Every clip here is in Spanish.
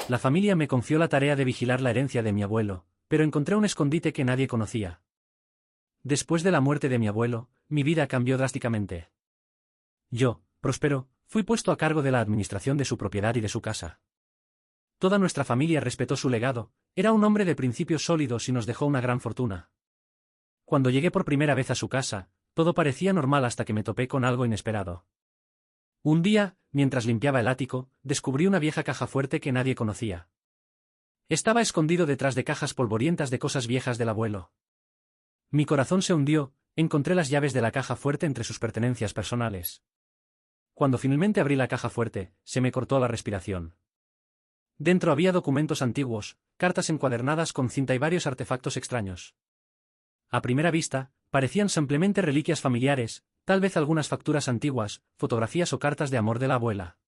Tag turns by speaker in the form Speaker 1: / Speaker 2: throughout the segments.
Speaker 1: La familia me confió la tarea de vigilar la herencia de mi abuelo, pero encontré un escondite que nadie conocía. Después de la muerte de mi abuelo, mi vida cambió drásticamente. Yo, Próspero, fui puesto a cargo de la administración de su propiedad y de su casa. Toda nuestra familia respetó su legado, era un hombre de principios sólidos y nos dejó una gran fortuna. Cuando llegué por primera vez a su casa, todo parecía normal hasta que me topé con algo inesperado. Un día, mientras limpiaba el ático, descubrí una vieja caja fuerte que nadie conocía. Estaba escondido detrás de cajas polvorientas de cosas viejas del abuelo. Mi corazón se hundió, encontré las llaves de la caja fuerte entre sus pertenencias personales. Cuando finalmente abrí la caja fuerte, se me cortó la respiración. Dentro había documentos antiguos, cartas encuadernadas con cinta y varios artefactos extraños. A primera vista, parecían simplemente reliquias familiares, tal vez algunas facturas antiguas, fotografías o cartas de amor de la abuela.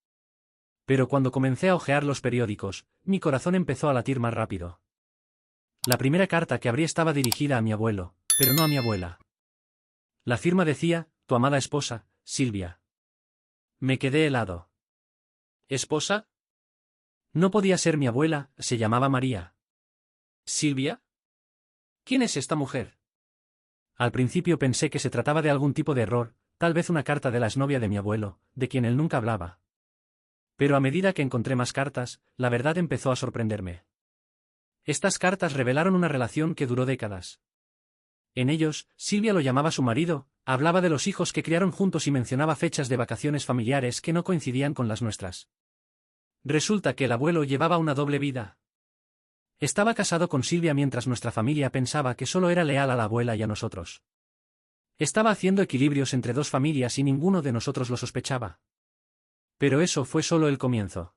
Speaker 1: Pero cuando comencé a hojear los periódicos, mi corazón empezó a latir más rápido. La primera carta que abrí estaba dirigida a mi abuelo, pero no a mi abuela. La firma decía, tu amada esposa, Silvia. Me quedé helado. ¿Esposa? No podía ser mi abuela, se llamaba María. ¿Silvia? ¿Quién es esta mujer? Al principio pensé que se trataba de algún tipo de error, tal vez una carta de la exnovia de mi abuelo, de quien él nunca hablaba. Pero a medida que encontré más cartas, la verdad empezó a sorprenderme. Estas cartas revelaron una relación que duró décadas. En ellos, Silvia lo llamaba su marido, hablaba de los hijos que criaron juntos y mencionaba fechas de vacaciones familiares que no coincidían con las nuestras. Resulta que el abuelo llevaba una doble vida. Estaba casado con Silvia mientras nuestra familia pensaba que solo era leal a la abuela y a nosotros. Estaba haciendo equilibrios entre dos familias y ninguno de nosotros lo sospechaba. Pero eso fue solo el comienzo.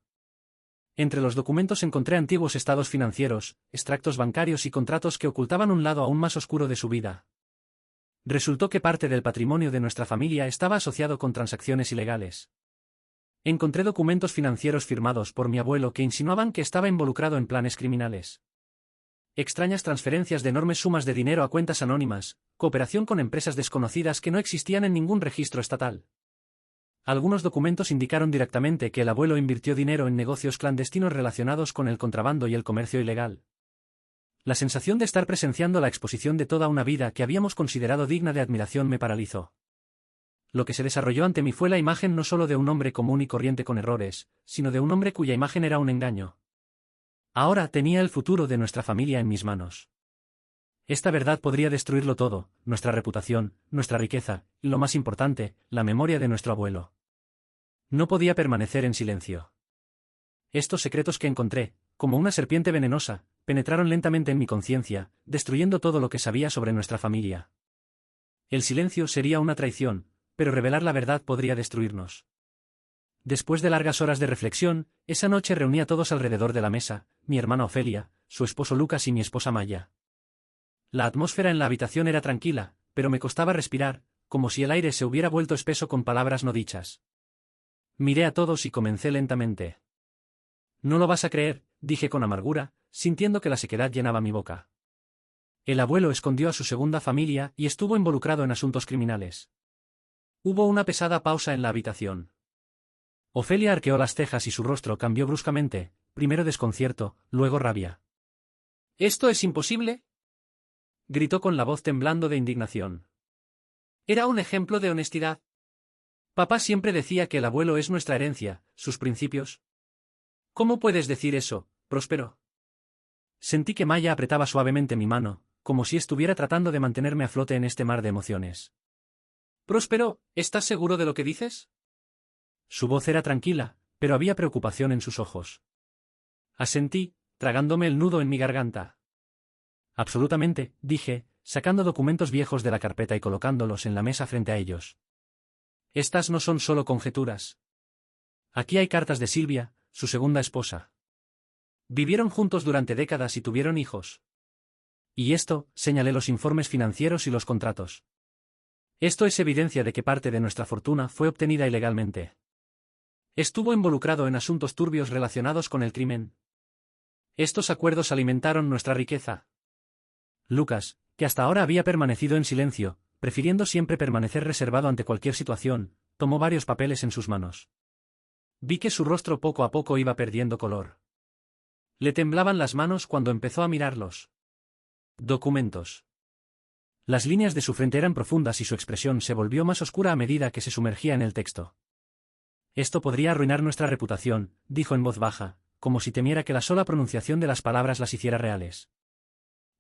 Speaker 1: Entre los documentos encontré antiguos estados financieros, extractos bancarios y contratos que ocultaban un lado aún más oscuro de su vida. Resultó que parte del patrimonio de nuestra familia estaba asociado con transacciones ilegales. Encontré documentos financieros firmados por mi abuelo que insinuaban que estaba involucrado en planes criminales. Extrañas transferencias de enormes sumas de dinero a cuentas anónimas, cooperación con empresas desconocidas que no existían en ningún registro estatal. Algunos documentos indicaron directamente que el abuelo invirtió dinero en negocios clandestinos relacionados con el contrabando y el comercio ilegal. La sensación de estar presenciando la exposición de toda una vida que habíamos considerado digna de admiración me paralizó. Lo que se desarrolló ante mí fue la imagen no solo de un hombre común y corriente con errores, sino de un hombre cuya imagen era un engaño. Ahora tenía el futuro de nuestra familia en mis manos. Esta verdad podría destruirlo todo, nuestra reputación, nuestra riqueza, y lo más importante, la memoria de nuestro abuelo. No podía permanecer en silencio. Estos secretos que encontré, como una serpiente venenosa, penetraron lentamente en mi conciencia, destruyendo todo lo que sabía sobre nuestra familia. El silencio sería una traición, pero revelar la verdad podría destruirnos. Después de largas horas de reflexión, esa noche reuní a todos alrededor de la mesa, mi hermana Ofelia, su esposo Lucas y mi esposa Maya. La atmósfera en la habitación era tranquila, pero me costaba respirar, como si el aire se hubiera vuelto espeso con palabras no dichas. Miré a todos y comencé lentamente. No lo vas a creer, dije con amargura, sintiendo que la sequedad llenaba mi boca. El abuelo escondió a su segunda familia y estuvo involucrado en asuntos criminales. Hubo una pesada pausa en la habitación. Ofelia arqueó las cejas y su rostro cambió bruscamente, primero desconcierto, luego rabia. ¿Esto es imposible?, gritó con la voz temblando de indignación. Era un ejemplo de honestidad. Papá siempre decía que el abuelo es nuestra herencia, sus principios. ¿Cómo puedes decir eso, Próspero? Sentí que Maya apretaba suavemente mi mano, como si estuviera tratando de mantenerme a flote en este mar de emociones. Próspero, ¿estás seguro de lo que dices? Su voz era tranquila, pero había preocupación en sus ojos. Asentí, tragándome el nudo en mi garganta. Absolutamente, dije, sacando documentos viejos de la carpeta y colocándolos en la mesa frente a ellos. Estas no son solo conjeturas. Aquí hay cartas de Silvia, su segunda esposa. Vivieron juntos durante décadas y tuvieron hijos. Y esto, señalé los informes financieros y los contratos. Esto es evidencia de que parte de nuestra fortuna fue obtenida ilegalmente. Estuvo involucrado en asuntos turbios relacionados con el crimen. Estos acuerdos alimentaron nuestra riqueza. Lucas, que hasta ahora había permanecido en silencio, prefiriendo siempre permanecer reservado ante cualquier situación, tomó varios papeles en sus manos. Vi que su rostro poco a poco iba perdiendo color. Le temblaban las manos cuando empezó a mirarlos. Documentos. Las líneas de su frente eran profundas y su expresión se volvió más oscura a medida que se sumergía en el texto. Esto podría arruinar nuestra reputación, dijo en voz baja, como si temiera que la sola pronunciación de las palabras las hiciera reales.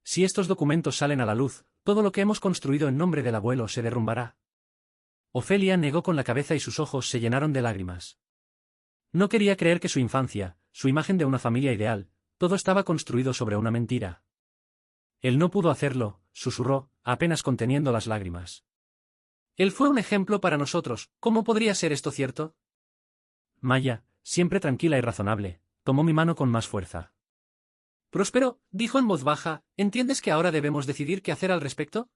Speaker 1: Si estos documentos salen a la luz, todo lo que hemos construido en nombre del abuelo se derrumbará. Ofelia negó con la cabeza y sus ojos se llenaron de lágrimas. No quería creer que su infancia, su imagen de una familia ideal, todo estaba construido sobre una mentira. Él no pudo hacerlo, susurró, apenas conteniendo las lágrimas. Él fue un ejemplo para nosotros, ¿cómo podría ser esto cierto? Maya, siempre tranquila y razonable, tomó mi mano con más fuerza. Próspero, dijo en voz baja, ¿entiendes que ahora debemos decidir qué hacer al respecto?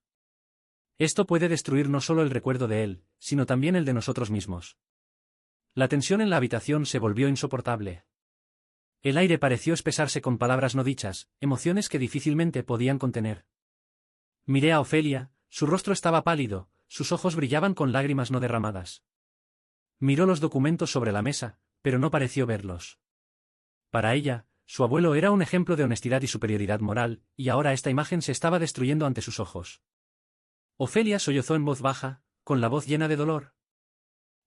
Speaker 1: Esto puede destruir no solo el recuerdo de él, sino también el de nosotros mismos. La tensión en la habitación se volvió insoportable. El aire pareció espesarse con palabras no dichas, emociones que difícilmente podían contener. Miré a Ofelia, su rostro estaba pálido, sus ojos brillaban con lágrimas no derramadas. Miró los documentos sobre la mesa, pero no pareció verlos. Para ella, su abuelo era un ejemplo de honestidad y superioridad moral, y ahora esta imagen se estaba destruyendo ante sus ojos. Ofelia sollozó en voz baja, con la voz llena de dolor.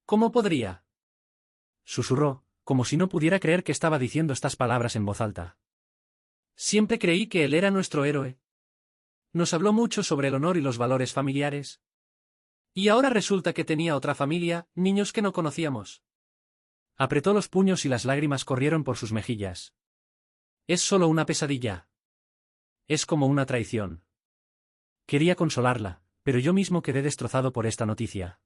Speaker 1: ¿Cómo podría? Susurró, como si no pudiera creer que estaba diciendo estas palabras en voz alta. Siempre creí que él era nuestro héroe. Nos habló mucho sobre el honor y los valores familiares. Y ahora resulta que tenía otra familia, niños que no conocíamos. Apretó los puños y las lágrimas corrieron por sus mejillas. Es solo una pesadilla. Es como una traición. Quería consolarla, pero yo mismo quedé destrozado por esta noticia.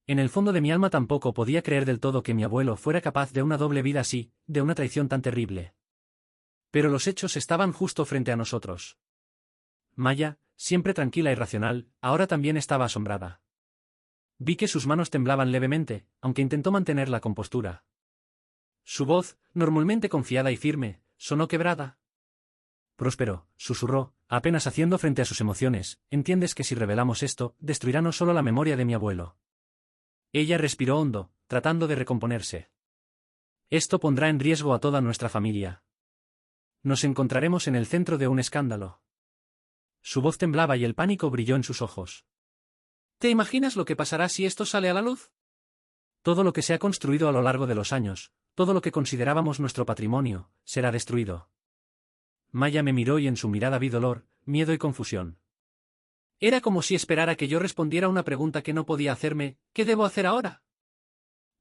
Speaker 1: En el fondo de mi alma tampoco podía creer del todo que mi abuelo fuera capaz de una doble vida así, de una traición tan terrible. Pero los hechos estaban justo frente a nosotros. Maya, siempre tranquila y racional, ahora también estaba asombrada. Vi que sus manos temblaban levemente, aunque intentó mantener la compostura. Su voz, normalmente confiada y firme, sonó quebrada. Próspero, susurró, apenas haciendo frente a sus emociones, entiendes que si revelamos esto, destruirá no solo la memoria de mi abuelo. Ella respiró hondo, tratando de recomponerse. Esto pondrá en riesgo a toda nuestra familia. Nos encontraremos en el centro de un escándalo. Su voz temblaba y el pánico brilló en sus ojos. ¿Te imaginas lo que pasará si esto sale a la luz? Todo lo que se ha construido a lo largo de los años, todo lo que considerábamos nuestro patrimonio, será destruido. Maya me miró y en su mirada vi dolor, miedo y confusión. Era como si esperara que yo respondiera una pregunta que no podía hacerme, ¿qué debo hacer ahora?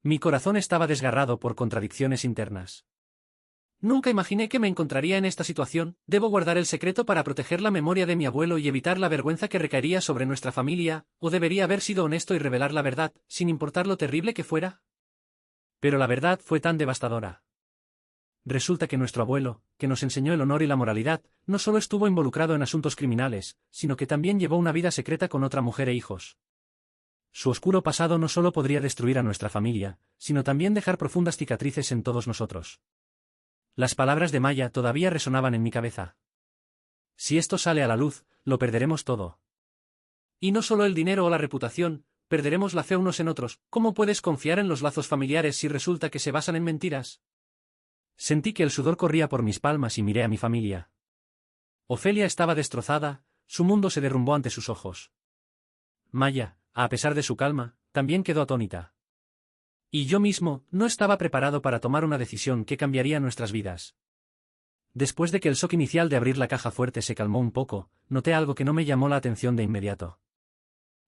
Speaker 1: Mi corazón estaba desgarrado por contradicciones internas. Nunca imaginé que me encontraría en esta situación, debo guardar el secreto para proteger la memoria de mi abuelo y evitar la vergüenza que recaería sobre nuestra familia, o debería haber sido honesto y revelar la verdad, sin importar lo terrible que fuera. Pero la verdad fue tan devastadora. Resulta que nuestro abuelo, que nos enseñó el honor y la moralidad, no solo estuvo involucrado en asuntos criminales, sino que también llevó una vida secreta con otra mujer e hijos. Su oscuro pasado no solo podría destruir a nuestra familia, sino también dejar profundas cicatrices en todos nosotros. Las palabras de Maya todavía resonaban en mi cabeza. Si esto sale a la luz, lo perderemos todo. Y no solo el dinero o la reputación, perderemos la fe unos en otros. ¿Cómo puedes confiar en los lazos familiares si resulta que se basan en mentiras? Sentí que el sudor corría por mis palmas y miré a mi familia. Ofelia estaba destrozada, su mundo se derrumbó ante sus ojos. Maya, a pesar de su calma, también quedó atónita. Y yo mismo, no estaba preparado para tomar una decisión que cambiaría nuestras vidas. Después de que el shock inicial de abrir la caja fuerte se calmó un poco, noté algo que no me llamó la atención de inmediato.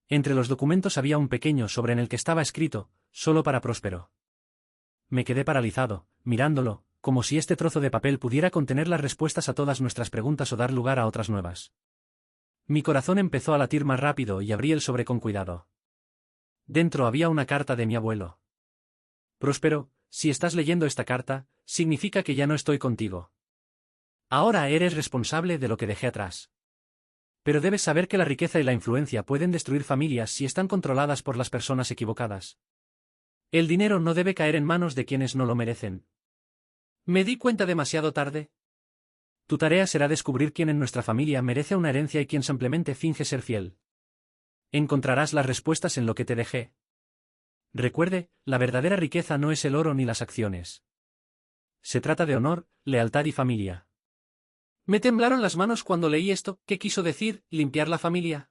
Speaker 1: Entre los documentos había un pequeño sobre en el que estaba escrito, solo para Próspero. Me quedé paralizado, mirándolo, como si este trozo de papel pudiera contener las respuestas a todas nuestras preguntas o dar lugar a otras nuevas. Mi corazón empezó a latir más rápido y abrí el sobre con cuidado. Dentro había una carta de mi abuelo. Próspero, si estás leyendo esta carta, significa que ya no estoy contigo. Ahora eres responsable de lo que dejé atrás. Pero debes saber que la riqueza y la influencia pueden destruir familias si están controladas por las personas equivocadas. El dinero no debe caer en manos de quienes no lo merecen. ¿Me di cuenta demasiado tarde? Tu tarea será descubrir quién en nuestra familia merece una herencia y quién simplemente finge ser fiel. Encontrarás las respuestas en lo que te dejé. Recuerde, la verdadera riqueza no es el oro ni las acciones. Se trata de honor, lealtad y familia. Me temblaron las manos cuando leí esto. ¿Qué quiso decir, limpiar la familia?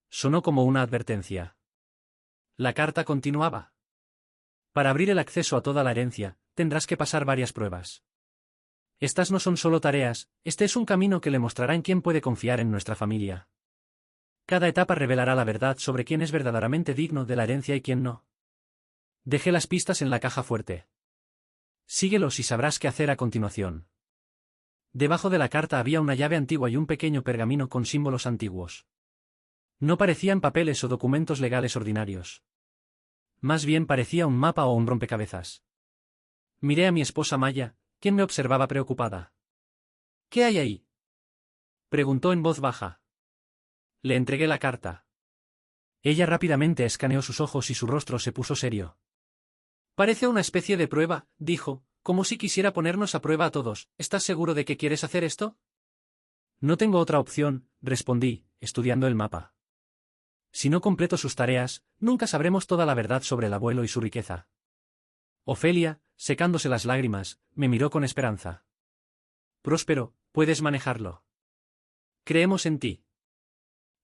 Speaker 1: Sonó como una advertencia. La carta continuaba. Para abrir el acceso a toda la herencia, tendrás que pasar varias pruebas. Estas no son solo tareas, este es un camino que le mostrará en quién puede confiar en nuestra familia. Cada etapa revelará la verdad sobre quién es verdaderamente digno de la herencia y quién no. Dejé las pistas en la caja fuerte. Síguelos y sabrás qué hacer a continuación. Debajo de la carta había una llave antigua y un pequeño pergamino con símbolos antiguos. No parecían papeles o documentos legales ordinarios. Más bien parecía un mapa o un rompecabezas. Miré a mi esposa Maya, quien me observaba preocupada. ¿Qué hay ahí?, preguntó en voz baja. Le entregué la carta. Ella rápidamente escaneó sus ojos y su rostro se puso serio. Parece una especie de prueba, dijo, como si quisiera ponernos a prueba a todos. ¿Estás seguro de que quieres hacer esto? No tengo otra opción, respondí, estudiando el mapa. Si no completo sus tareas, nunca sabremos toda la verdad sobre el abuelo y su riqueza. Ofelia, secándose las lágrimas, me miró con esperanza. Próspero, puedes manejarlo. Creemos en ti.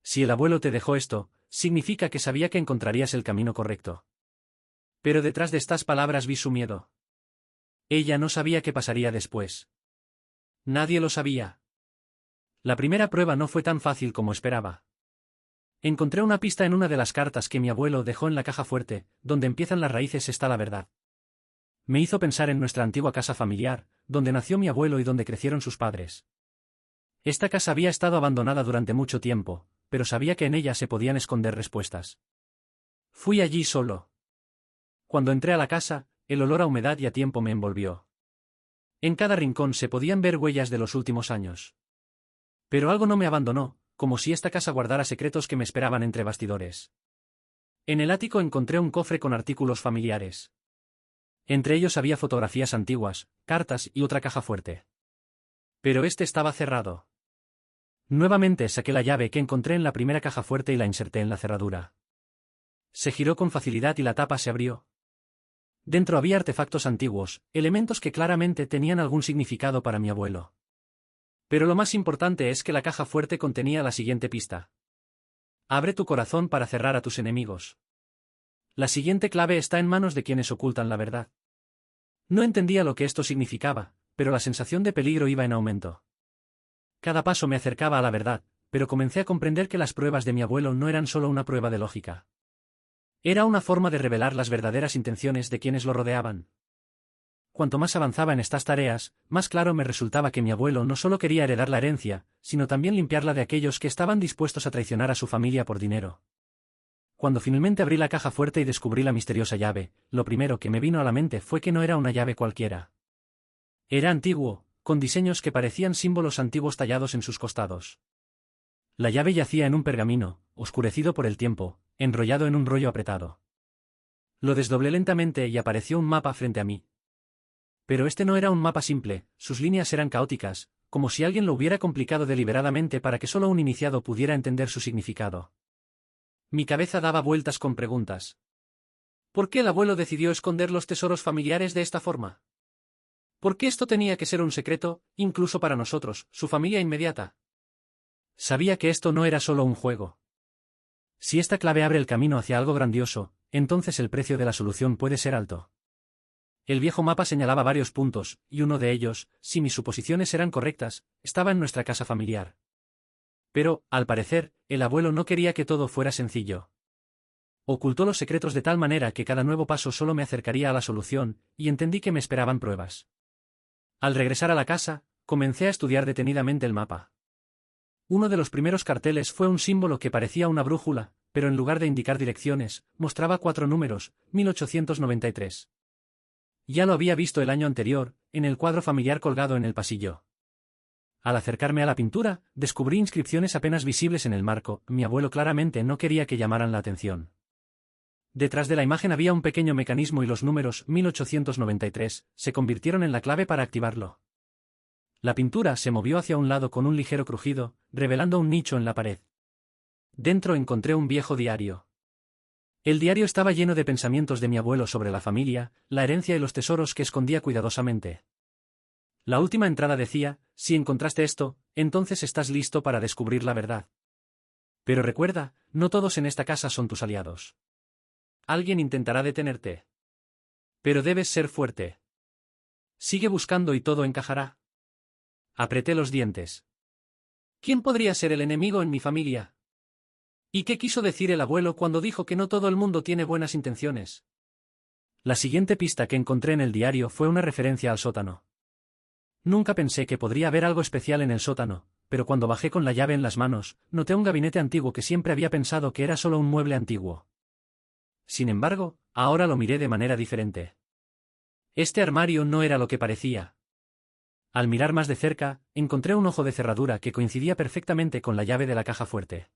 Speaker 1: Si el abuelo te dejó esto, significa que sabía que encontrarías el camino correcto. Pero detrás de estas palabras vi su miedo. Ella no sabía qué pasaría después. Nadie lo sabía. La primera prueba no fue tan fácil como esperaba. Encontré una pista en una de las cartas que mi abuelo dejó en la caja fuerte. Donde empiezan las raíces está la verdad. Me hizo pensar en nuestra antigua casa familiar, donde nació mi abuelo y donde crecieron sus padres. Esta casa había estado abandonada durante mucho tiempo, pero sabía que en ella se podían esconder respuestas. Fui allí solo. Cuando entré a la casa, el olor a humedad y a tiempo me envolvió. En cada rincón se podían ver huellas de los últimos años. Pero algo no me abandonó, como si esta casa guardara secretos que me esperaban entre bastidores. En el ático encontré un cofre con artículos familiares. Entre ellos había fotografías antiguas, cartas y otra caja fuerte. Pero este estaba cerrado. Nuevamente saqué la llave que encontré en la primera caja fuerte y la inserté en la cerradura. Se giró con facilidad y la tapa se abrió. Dentro había artefactos antiguos, elementos que claramente tenían algún significado para mi abuelo. Pero lo más importante es que la caja fuerte contenía la siguiente pista. Abre tu corazón para cerrar a tus enemigos. La siguiente clave está en manos de quienes ocultan la verdad. No entendía lo que esto significaba, pero la sensación de peligro iba en aumento. Cada paso me acercaba a la verdad, pero comencé a comprender que las pruebas de mi abuelo no eran solo una prueba de lógica. Era una forma de revelar las verdaderas intenciones de quienes lo rodeaban. Cuanto más avanzaba en estas tareas, más claro me resultaba que mi abuelo no solo quería heredar la herencia, sino también limpiarla de aquellos que estaban dispuestos a traicionar a su familia por dinero. Cuando finalmente abrí la caja fuerte y descubrí la misteriosa llave, lo primero que me vino a la mente fue que no era una llave cualquiera. Era antiguo, con diseños que parecían símbolos antiguos tallados en sus costados. La llave yacía en un pergamino, oscurecido por el tiempo, enrollado en un rollo apretado. Lo desdoblé lentamente y apareció un mapa frente a mí. Pero este no era un mapa simple, sus líneas eran caóticas, como si alguien lo hubiera complicado deliberadamente para que solo un iniciado pudiera entender su significado. Mi cabeza daba vueltas con preguntas. ¿Por qué el abuelo decidió esconder los tesoros familiares de esta forma? ¿Por qué esto tenía que ser un secreto, incluso para nosotros, su familia inmediata? Sabía que esto no era solo un juego. Si esta clave abre el camino hacia algo grandioso, entonces el precio de la solución puede ser alto. El viejo mapa señalaba varios puntos, y uno de ellos, si mis suposiciones eran correctas, estaba en nuestra casa familiar. Pero, al parecer, el abuelo no quería que todo fuera sencillo. Ocultó los secretos de tal manera que cada nuevo paso solo me acercaría a la solución, y entendí que me esperaban pruebas. Al regresar a la casa, comencé a estudiar detenidamente el mapa. Uno de los primeros carteles fue un símbolo que parecía una brújula, pero en lugar de indicar direcciones, mostraba 4 números, 1893. Ya lo había visto el año anterior, en el cuadro familiar colgado en el pasillo. Al acercarme a la pintura, descubrí inscripciones apenas visibles en el marco. Mi abuelo claramente no quería que llamaran la atención. Detrás de la imagen había un pequeño mecanismo y los números 1893 se convirtieron en la clave para activarlo. La pintura se movió hacia un lado con un ligero crujido, revelando un nicho en la pared. Dentro encontré un viejo diario. El diario estaba lleno de pensamientos de mi abuelo sobre la familia, la herencia y los tesoros que escondía cuidadosamente. La última entrada decía, si encontraste esto, entonces estás listo para descubrir la verdad. Pero recuerda, no todos en esta casa son tus aliados. Alguien intentará detenerte. Pero debes ser fuerte. Sigue buscando y todo encajará. Apreté los dientes. ¿Quién podría ser el enemigo en mi familia? ¿Y qué quiso decir el abuelo cuando dijo que no todo el mundo tiene buenas intenciones? La siguiente pista que encontré en el diario fue una referencia al sótano. Nunca pensé que podría haber algo especial en el sótano, pero cuando bajé con la llave en las manos, noté un gabinete antiguo que siempre había pensado que era solo un mueble antiguo. Sin embargo, ahora lo miré de manera diferente. Este armario no era lo que parecía. Al mirar más de cerca, encontré un ojo de cerradura que coincidía perfectamente con la llave de la caja fuerte.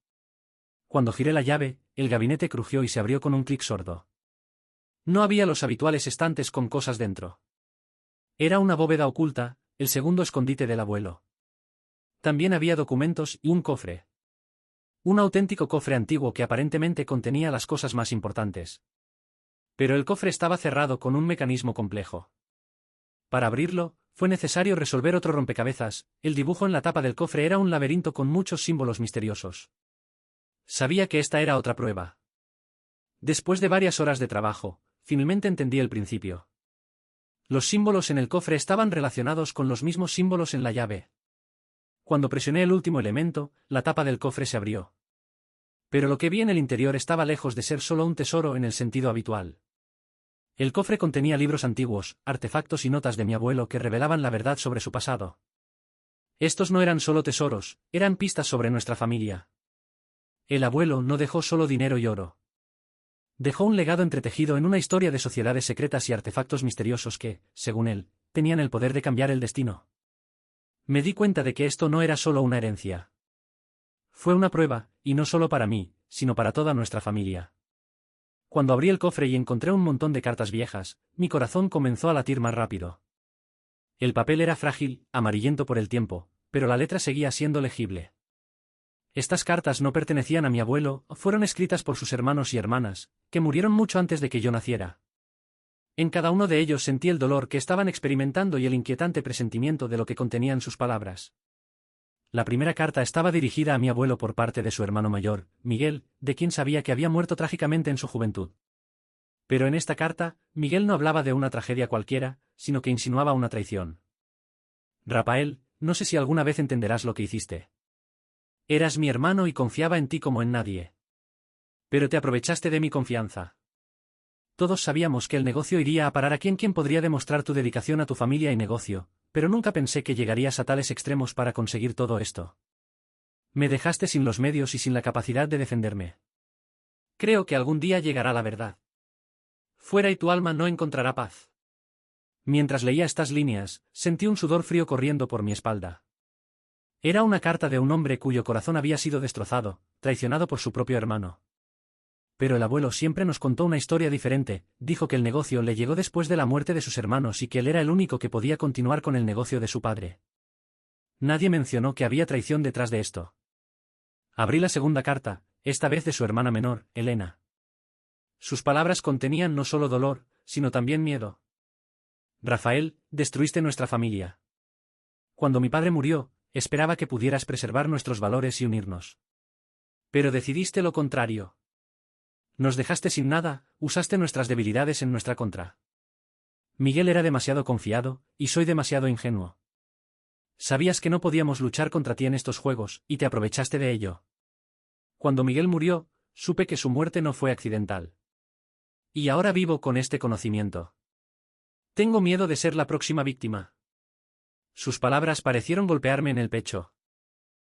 Speaker 1: Cuando giré la llave, el gabinete crujió y se abrió con un clic sordo. No había los habituales estantes con cosas dentro. Era una bóveda oculta, el segundo escondite del abuelo. También había documentos y un cofre. Un auténtico cofre antiguo que aparentemente contenía las cosas más importantes. Pero el cofre estaba cerrado con un mecanismo complejo. Para abrirlo, fue necesario resolver otro rompecabezas. El dibujo en la tapa del cofre era un laberinto con muchos símbolos misteriosos. Sabía que esta era otra prueba. Después de varias horas de trabajo, finalmente entendí el principio. Los símbolos en el cofre estaban relacionados con los mismos símbolos en la llave. Cuando presioné el último elemento, la tapa del cofre se abrió. Pero lo que vi en el interior estaba lejos de ser solo un tesoro en el sentido habitual. El cofre contenía libros antiguos, artefactos y notas de mi abuelo que revelaban la verdad sobre su pasado. Estos no eran solo tesoros, eran pistas sobre nuestra familia. El abuelo no dejó solo dinero y oro. Dejó un legado entretejido en una historia de sociedades secretas y artefactos misteriosos que, según él, tenían el poder de cambiar el destino. Me di cuenta de que esto no era solo una herencia. Fue una prueba, y no solo para mí, sino para toda nuestra familia. Cuando abrí el cofre y encontré un montón de cartas viejas, mi corazón comenzó a latir más rápido. El papel era frágil, amarillento por el tiempo, pero la letra seguía siendo legible. Estas cartas no pertenecían a mi abuelo, fueron escritas por sus hermanos y hermanas, que murieron mucho antes de que yo naciera. En cada uno de ellos sentí el dolor que estaban experimentando y el inquietante presentimiento de lo que contenían sus palabras. La primera carta estaba dirigida a mi abuelo por parte de su hermano mayor, Miguel, de quien sabía que había muerto trágicamente en su juventud. Pero en esta carta, Miguel no hablaba de una tragedia cualquiera, sino que insinuaba una traición. Rafael, no sé si alguna vez entenderás lo que hiciste. Eras mi hermano y confiaba en ti como en nadie. Pero te aprovechaste de mi confianza. Todos sabíamos que el negocio iría a parar a quien podría demostrar tu dedicación a tu familia y negocio, pero nunca pensé que llegarías a tales extremos para conseguir todo esto. Me dejaste sin los medios y sin la capacidad de defenderme. Creo que algún día llegará la verdad. Fuera y tu alma no encontrará paz. Mientras leía estas líneas, sentí un sudor frío corriendo por mi espalda. Era una carta de un hombre cuyo corazón había sido destrozado, traicionado por su propio hermano. Pero el abuelo siempre nos contó una historia diferente, dijo que el negocio le llegó después de la muerte de sus hermanos y que él era el único que podía continuar con el negocio de su padre. Nadie mencionó que había traición detrás de esto. Abrí la segunda carta, esta vez de su hermana menor, Elena. Sus palabras contenían no solo dolor, sino también miedo. Rafael, destruiste nuestra familia. Cuando mi padre murió, esperaba que pudieras preservar nuestros valores y unirnos. Pero decidiste lo contrario. Nos dejaste sin nada, usaste nuestras debilidades en nuestra contra. Miguel era demasiado confiado, y soy demasiado ingenuo. Sabías que no podíamos luchar contra ti en estos juegos, y te aprovechaste de ello. Cuando Miguel murió, supe que su muerte no fue accidental. Y ahora vivo con este conocimiento. Tengo miedo de ser la próxima víctima. Sus palabras parecieron golpearme en el pecho.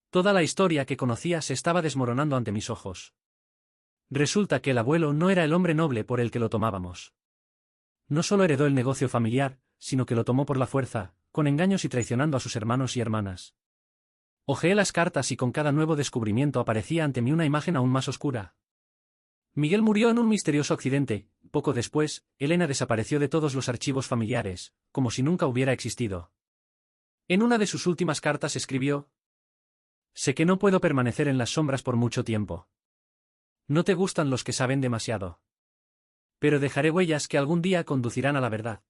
Speaker 1: Toda la historia que conocía se estaba desmoronando ante mis ojos. Resulta que el abuelo no era el hombre noble por el que lo tomábamos. No solo heredó el negocio familiar, sino que lo tomó por la fuerza, con engaños y traicionando a sus hermanos y hermanas. Hojeé las cartas y con cada nuevo descubrimiento aparecía ante mí una imagen aún más oscura. Miguel murió en un misterioso accidente. Poco después, Elena desapareció de todos los archivos familiares, como si nunca hubiera existido. En una de sus últimas cartas escribió: «Sé que no puedo permanecer en las sombras por mucho tiempo. No te gustan los que saben demasiado. Pero dejaré huellas que algún día conducirán a la verdad.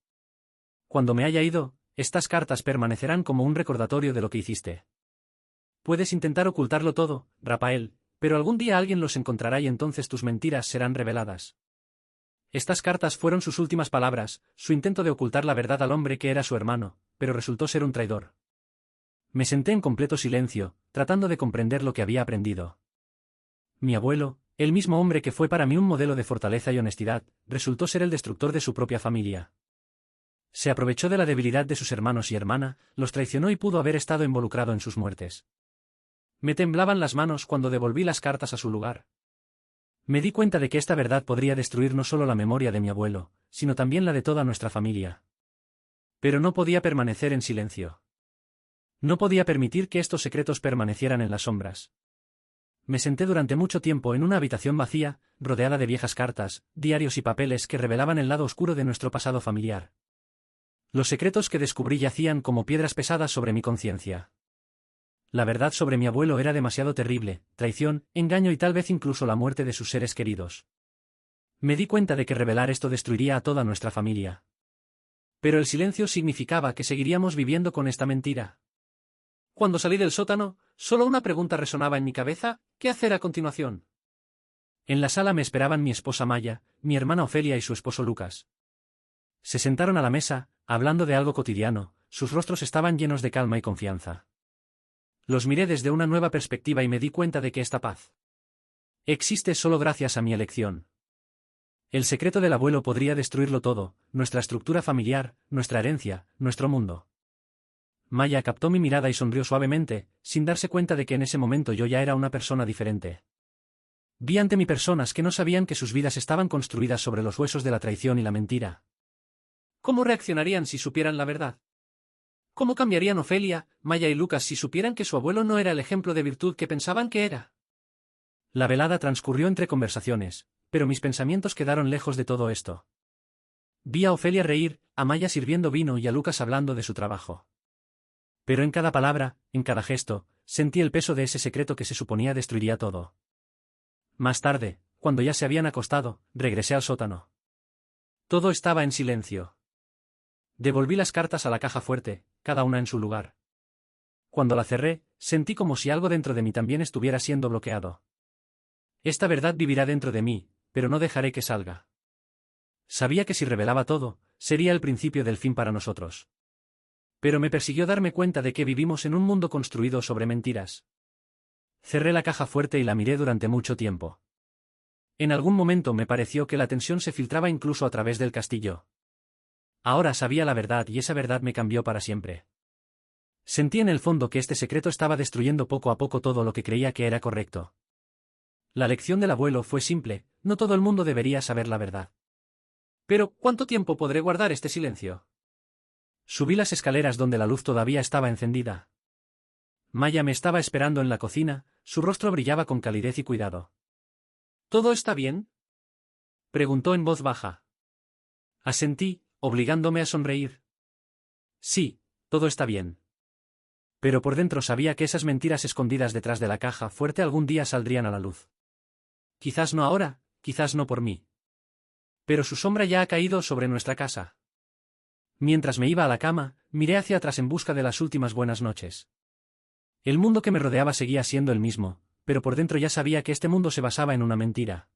Speaker 1: Cuando me haya ido, estas cartas permanecerán como un recordatorio de lo que hiciste. Puedes intentar ocultarlo todo, Rafael, pero algún día alguien los encontrará y entonces tus mentiras serán reveladas. Estas cartas fueron sus últimas palabras, su intento de ocultar la verdad al hombre que era su hermano, pero resultó ser un traidor. Me senté en completo silencio, tratando de comprender lo que había aprendido. Mi abuelo, el mismo hombre que fue para mí un modelo de fortaleza y honestidad, resultó ser el destructor de su propia familia. Se aprovechó de la debilidad de sus hermanos y hermana, los traicionó y pudo haber estado involucrado en sus muertes. Me temblaban las manos cuando devolví las cartas a su lugar. Me di cuenta de que esta verdad podría destruir no solo la memoria de mi abuelo, sino también la de toda nuestra familia. Pero no podía permanecer en silencio. No podía permitir que estos secretos permanecieran en las sombras. Me senté durante mucho tiempo en una habitación vacía, rodeada de viejas cartas, diarios y papeles que revelaban el lado oscuro de nuestro pasado familiar. Los secretos que descubrí yacían como piedras pesadas sobre mi conciencia. La verdad sobre mi abuelo era demasiado terrible, traición, engaño y tal vez incluso la muerte de sus seres queridos. Me di cuenta de que revelar esto destruiría a toda nuestra familia. Pero el silencio significaba que seguiríamos viviendo con esta mentira. Cuando salí del sótano, solo una pregunta resonaba en mi cabeza: ¿qué hacer a continuación? En la sala me esperaban mi esposa Maya, mi hermana Ofelia y su esposo Lucas. Se sentaron a la mesa, hablando de algo cotidiano, sus rostros estaban llenos de calma y confianza. Los miré desde una nueva perspectiva y me di cuenta de que esta paz existe solo gracias a mi elección. El secreto del abuelo podría destruirlo todo, nuestra estructura familiar, nuestra herencia, nuestro mundo. Maya captó mi mirada y sonrió suavemente, sin darse cuenta de que en ese momento yo ya era una persona diferente. Vi ante mí personas que no sabían que sus vidas estaban construidas sobre los huesos de la traición y la mentira. ¿Cómo reaccionarían si supieran la verdad? ¿Cómo cambiarían Ofelia, Maya y Lucas si supieran que su abuelo no era el ejemplo de virtud que pensaban que era? La velada transcurrió entre conversaciones, pero mis pensamientos quedaron lejos de todo esto. Vi a Ofelia reír, a Maya sirviendo vino y a Lucas hablando de su trabajo. Pero en cada palabra, en cada gesto, sentí el peso de ese secreto que se suponía destruiría todo. Más tarde, cuando ya se habían acostado, regresé al sótano. Todo estaba en silencio. Devolví las cartas a la caja fuerte, cada una en su lugar. Cuando la cerré, sentí como si algo dentro de mí también estuviera siendo bloqueado. Esta verdad vivirá dentro de mí, pero no dejaré que salga. Sabía que si revelaba todo, sería el principio del fin para nosotros. Pero me persiguió darme cuenta de que vivimos en un mundo construido sobre mentiras. Cerré la caja fuerte y la miré durante mucho tiempo. En algún momento me pareció que la tensión se filtraba incluso a través del castillo. Ahora sabía la verdad y esa verdad me cambió para siempre. Sentí en el fondo que este secreto estaba destruyendo poco a poco todo lo que creía que era correcto. La lección del abuelo fue simple: no todo el mundo debería saber la verdad. Pero, ¿cuánto tiempo podré guardar este silencio? Subí las escaleras donde la luz todavía estaba encendida. Maya me estaba esperando en la cocina, su rostro brillaba con calidez y cuidado. ¿Todo está bien?, preguntó en voz baja. Asentí, obligándome a sonreír. Sí, todo está bien. Pero por dentro sabía que esas mentiras escondidas detrás de la caja fuerte algún día saldrían a la luz. Quizás no ahora, quizás no por mí. Pero su sombra ya ha caído sobre nuestra casa. Mientras me iba a la cama, miré hacia atrás en busca de las últimas buenas noches. El mundo que me rodeaba seguía siendo el mismo, pero por dentro ya sabía que este mundo se basaba en una mentira.